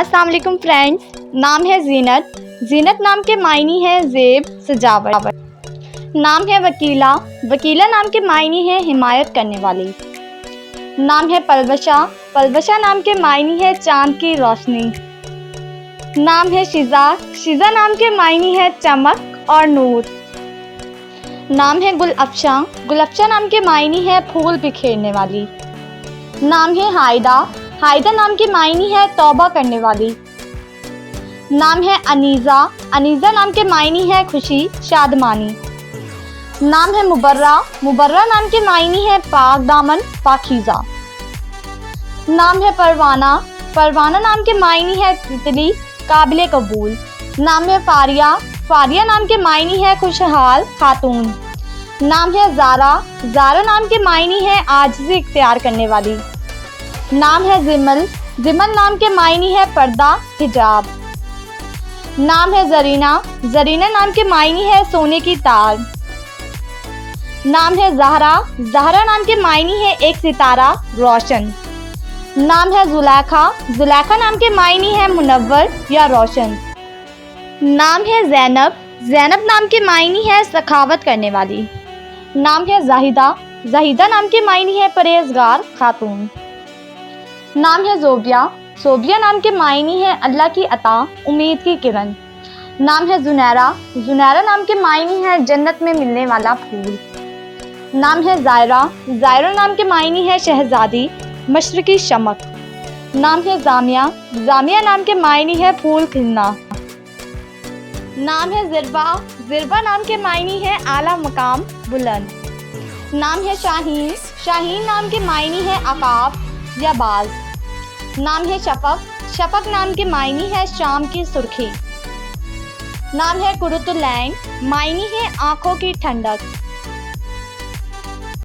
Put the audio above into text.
अस्सलाम वालेकुम फ्रेंड्स, नाम है ज़ीनत। ज़ीनत नाम के मायनी है ज़ेब, सजावट। नाम है वकीला। वकीला नाम के मायनी है हिमायत करने वाली। नाम है पलवशा। पलवशा नाम के मायनी है चांद की रोशनी। नाम है शिज़ा। शिज़ा नाम के मायनी है चमक और नूर। नाम है गुलअफ़शा। गुलअफ़शा नाम के मायनी है फूल बिखेरने वाली। नाम है हायदा। हायदा नाम की मायनी है तौबा करने वाली। नाम है अनीज़ा। अनीज़ा नाम के मायनी है खुशी, शादमानी। नाम है मुबर्रा। मुबर्रा नाम के मायनी है पाक दामन, पाकीज़ा। नाम है परवाना। परवाना नाम के मायनी है तितली, काबिले कबूल। नाम है फारिया। फारिया नाम के मायनी है खुशहाल, खातून। नाम है ज़ारा। ज़ारा नाम के मायनी है आजिज़ी इख्तियार करने वाली। नाम है ज़िमल। ज़िमल नाम के मायनी है पर्दा, हिजाब। नाम है ज़रीना। ज़रीना नाम के मायनी है सोने की तार। नाम है ज़हरा। ज़हरा नाम के मायनी है एक सितारा, रोशन। नाम है ज़ुलेखा। ज़ुलेखा नाम के मायनी है मुनव्वर या रोशन। नाम है ज़ैनब। ज़ैनब नाम के मायनी है सखावत करने वाली। नाम है ज़ाहिदा। ज़ाहिदा नाम के मायनी है परहेज़गार, खातून। नाम है ज़ोबिया। ज़ोबिया नाम के मायनी है अल्लाह की अता, उम्मीद की किरण। नाम है ज़ुनैरा। ज़ुनैरा नाम के मायनी है जन्नत में मिलने वाला फूल। नाम है ज़ायरा। ज़ायरा नाम के मायनी है शहज़ादी, मशरकी शमक। नाम है ज़ामिया। ज़ामिया नाम के मायनी है फूल खिलना। नाम है ज़िरबा। ज़िरबा नाम के मायनी है आला मकाम, बुलंद। नाम है शाहीन। शाहीन नाम के मायनी है अकाब या बाज। नाम है शफक। शफक नाम के मायनी है शाम की सुर्खी। नाम है कुरुतुलैन। मायनी है आँखों की ठंडक।